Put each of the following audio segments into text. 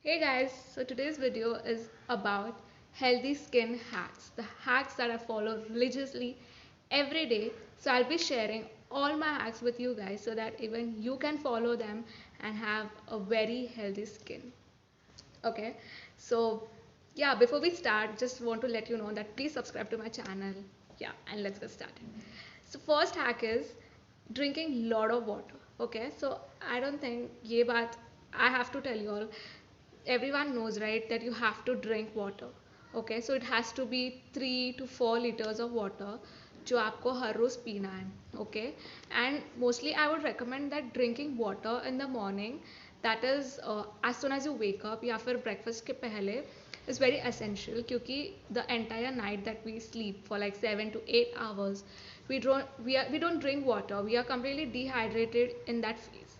Hey guys, so today's video is about healthy skin hacks, the hacks that I follow religiously every day. So I'll be sharing all my hacks with you guys so that even you can follow them and have a very healthy skin. Okay, so yeah, before we start, just want to let you know that please subscribe to my channel. Yeah, and let's get started. So first hack is drinking lot of water. Okay, so I don't think ये बात I have to tell you all. Everyone knows, right, that you have to drink water. Okay, so it has to be 3 to 4 liters of water जो आपको हर रोज पीना है. Okay, and mostly I would recommend that drinking water in the morning, that is as soon as you wake up या फिर breakfast के पहले, is very essential क्योंकि the entire night that we sleep for like 7 to 8 hours, we don't drink water, we are completely dehydrated in that phase.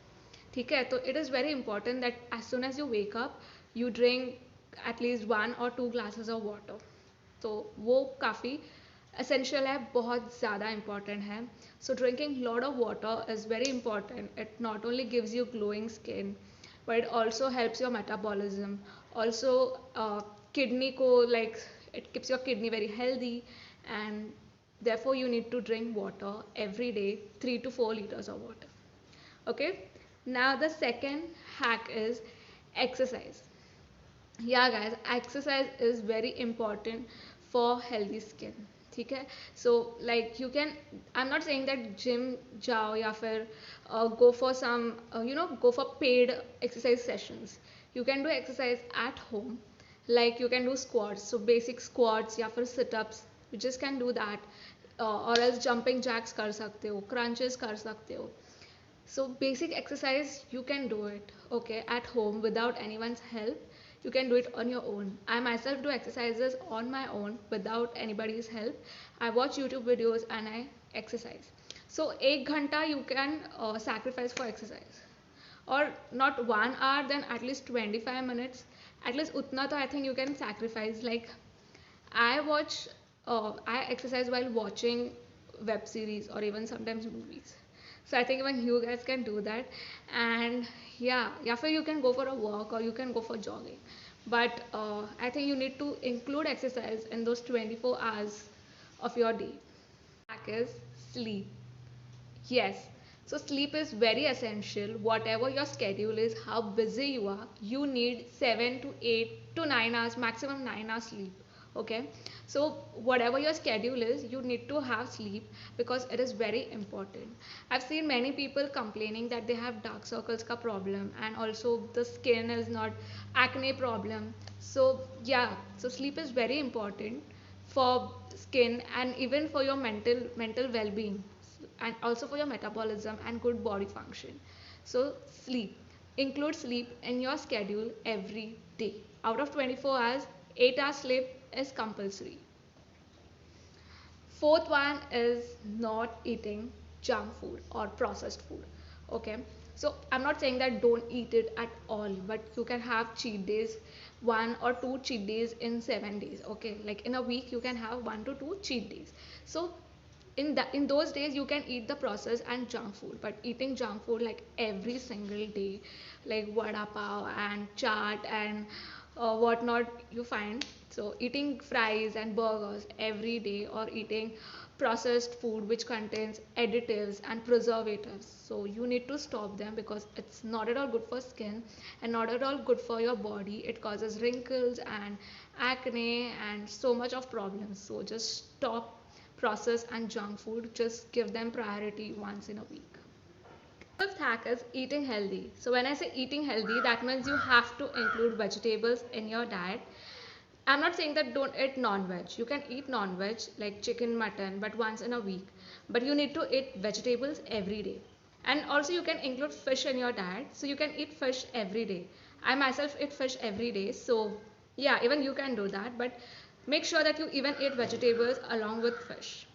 ठीक है, तो it is very important that as soon as you wake up you drink at least 1 or 2 glasses of water. तो वो काफ़ी essential है, बहुत ज़्यादा important है. So drinking lot of water is very important. It not only gives you glowing skin but it also helps your metabolism. Also, kidney ko, like, it keeps your kidney very healthy, and therefore you need to drink water every day, 3 to 4 liters of water. Okay, now the second hack is exercise. Yeah guys, exercise is very important for healthy skin. ठीक है, so like you can, I'm not saying that gym जाओ या फिर go for some go for paid exercise sessions. You can do exercise at home, like you can do squats, so basic squats या फिर sit ups, you just can do that. Or else jumping jacks कर सकते हो, crunches कर सकते हो. So basic exercise you can do it, okay, at home without anyone's help. You can do it on your own. I myself do exercises on my own without anybody's help. I watch YouTube videos and I exercise. So 1 घंटा you can sacrifice for exercise, or not 1 hour, then at least 25 minutes, at least utna to I think you can sacrifice. Like, I exercise while watching web series or even sometimes movies. So I think even you guys can do that. And yeah, for you can go for a walk or you can go for jogging. But I think you need to include exercise in those 24 hours of your day. Back is sleep. Yes. So sleep is very essential. Whatever your schedule is, how busy you are, you need 7 to 8 to 9 hours, maximum 9 hours sleep. Okay. So whatever your schedule is, you need to have sleep because it is very important. I've seen many people complaining that they have dark circles ka problem, and also the skin is not acne problem. So yeah, so sleep is very important for skin and even for your mental well-being, and also for your metabolism and good body function. So sleep, include sleep in your schedule every day. Out of 24 hours, 8 hours sleep is compulsory. Fourth one is not eating junk food or processed food. Okay, so I'm not saying that don't eat it at all, but you can have cheat days, 1 or 2 cheat days in 7 days. Okay, like in a week you can have 1 to 2 cheat days. So in those days you can eat the processed and junk food, but eating junk food like every single day, like vada pav and chaat and whatnot you find, so eating fries and burgers every day, or eating processed food which contains additives and preservatives, so you need to stop them because it's not at all good for skin and not at all good for your body. It causes wrinkles and acne and so much of problems. So just stop processed and junk food, just give them priority once in a week. Fifth hack is eating healthy. So when I say eating healthy, that means you have to include vegetables in your diet. I'm not saying that don't eat non-veg. You can eat non-veg like chicken, mutton, but once in a week. But you need to eat vegetables every day. And also you can include fish in your diet. So you can eat fish every day. I myself eat fish every day. So yeah, even you can do that. But make sure that you even eat vegetables along with fish.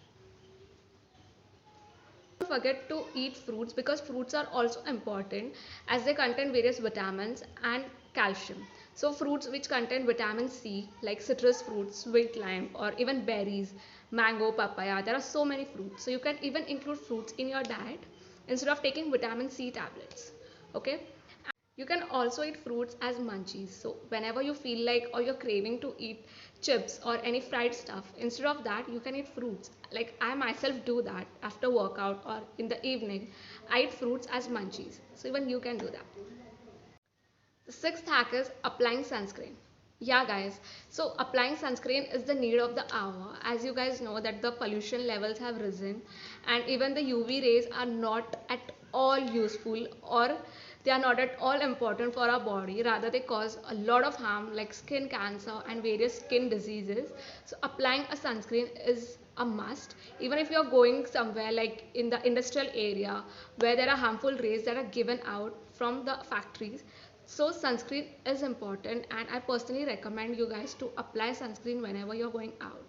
Don't forget to eat fruits because fruits are also important as they contain various vitamins and calcium. So fruits which contain vitamin C, like citrus fruits, sweet lime, or even berries, mango, papaya, there are so many fruits. So you can even include fruits in your diet instead of taking vitamin C tablets. Okay. You can also eat fruits as munchies. So whenever you feel like or you're craving to eat chips or any fried stuff, instead of that, you can eat fruits. Like I myself do that after workout or in the evening. I eat fruits as munchies. So even you can do that. The sixth hack is applying sunscreen. Yeah, guys. So applying sunscreen is the need of the hour. As you guys know that the pollution levels have risen and even the UV rays are not at all useful or they are not at all important for our body. Rather, they cause a lot of harm like skin cancer and various skin diseases. So applying a sunscreen is a must. Even if you're going somewhere like in the industrial area where there are harmful rays that are given out from the factories, so sunscreen is important and I personally recommend you guys to apply sunscreen whenever you're going out.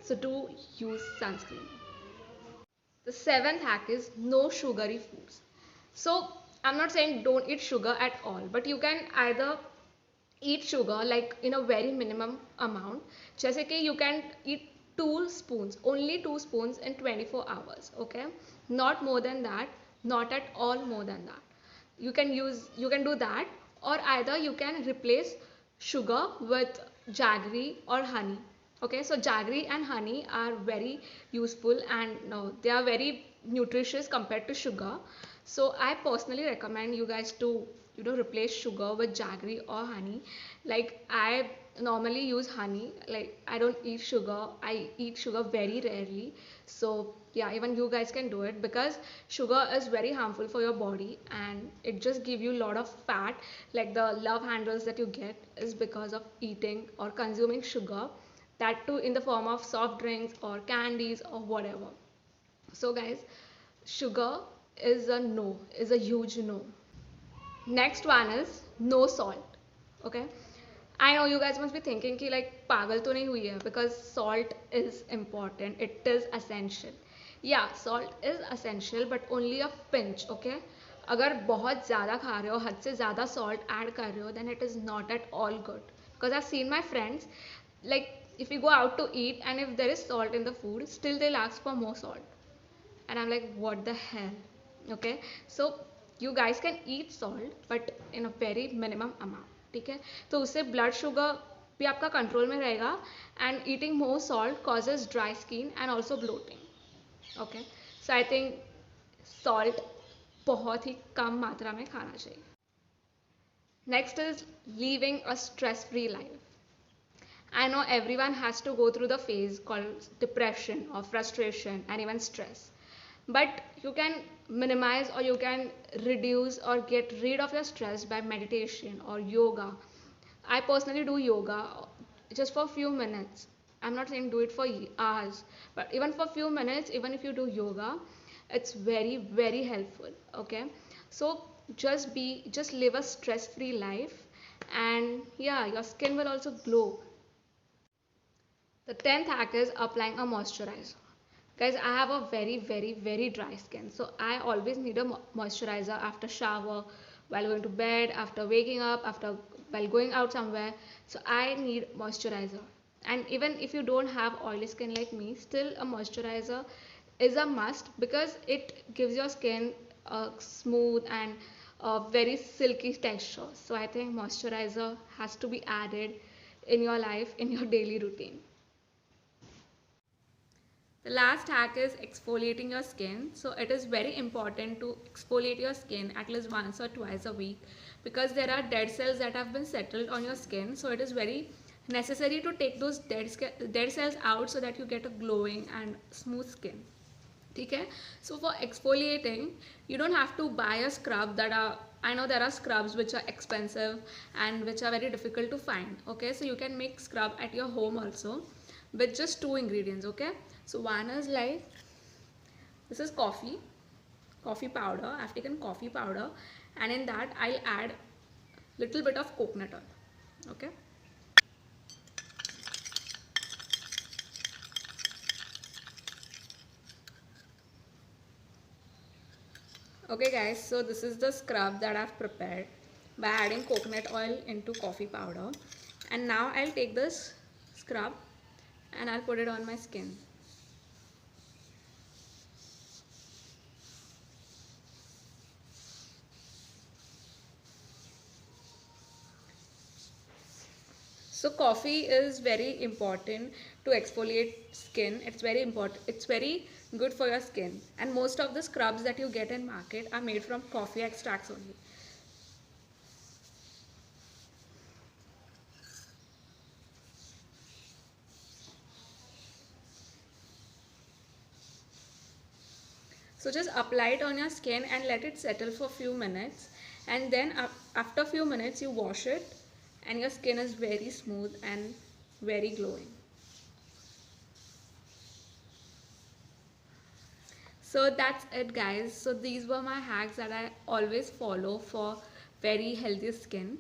So do use sunscreen. The seventh hack is no sugary foods. So I'm not saying don't eat sugar at all, but you can either eat sugar like in a very minimum amount. जैसे कि you can eat 2 spoons, only 2 spoons in 24 hours. Okay, not more than that, not at all more than that. You can do that, or either you can replace sugar with jaggery or honey. Okay, so jaggery and honey are very useful and no, they are very nutritious compared to sugar. So I personally recommend you guys to replace sugar with jaggery or honey. Like I normally use honey. Like I don't eat sugar, I eat sugar very rarely. So yeah, even you guys can do it because sugar is very harmful for your body and it just give you a lot of fat. Like the love handles that you get is because of eating or consuming sugar, that too in the form of soft drinks or candies or whatever. So guys, sugar is a no, is a huge no. Next one is no salt. Okay, I know you guys must be thinking कि like पागल तो नहीं हुई है, because salt is important, it is essential. Yeah, salt is essential but only a pinch. Okay, अगर बहुत ज़्यादा खा रहे हो, हद से ज़्यादा salt add कर रहे हो, then it is not at all good. Because I've seen my friends, like if we go out to eat and if there is salt in the food, still they'll ask for more salt. And I'm like, what the hell? Okay, so you guys can eat salt but in a very minimum amount. ठीक है, तो उससे blood sugar भी आपका control में रहेगा and eating more salt causes dry skin and also bloating. Okay, so I think salt बहुत ही कम मात्रा में खाना चाहिए. Next is living a stress free life. I know everyone has to go through the phase called depression or frustration and even stress. But you can minimize or you can reduce or get rid of your stress by meditation or yoga. I personally do yoga just for a few minutes. I'm not saying do it for hours, but even for a few minutes, even if you do yoga, it's very, very helpful. Okay, so just live a stress free life, and yeah, your skin will also glow. The 10th hack is applying a moisturizer. Guys, I have a very, very, very dry skin. So I always need a moisturizer after shower, while going to bed, after waking up, after while going out somewhere. So I need moisturizer. And even if you don't have oily skin like me, still a moisturizer is a must because it gives your skin a smooth and a very silky texture. So I think moisturizer has to be added in your life, in your daily routine. The last hack is exfoliating your skin. So it is very important to exfoliate your skin at least once or twice a week because there are dead cells that have been settled on your skin. So it is very necessary to take those dead cells out so that you get a glowing and smooth skin. Okay, so for exfoliating, you don't have to buy a scrub that are, I know there are scrubs which are expensive and which are very difficult to find. Okay, so you can make scrub at your home also with just 2 ingredients. Okay, so one is like, this is coffee powder. I've taken coffee powder and in that I'll add little bit of coconut oil. Okay, okay guys, so this is the scrub that I've prepared by adding coconut oil into coffee powder. And now I'll take this scrub and I'll put it on my skin. So coffee is very important to exfoliate skin. It's very important. It's very good for your skin. And most of the scrubs that you get in market are made from coffee extracts only. So just apply it on your skin and let it settle for a few minutes. And then after a few minutes you wash it and your skin is very smooth and very glowing. So that's it guys. So these were my hacks that I always follow for very healthy skin.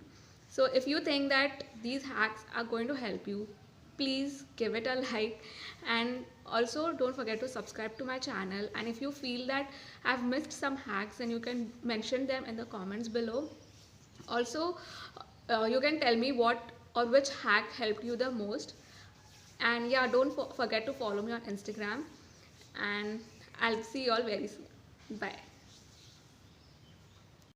So if you think that these hacks are going to help you, please give it a like, and also don't forget to subscribe to my channel. And if you feel that I've missed some hacks, then you can mention them in the comments below. Also you can tell me what or which hack helped you the most. And yeah, don't forget to follow me on Instagram, and I'll see you all very soon. Bye.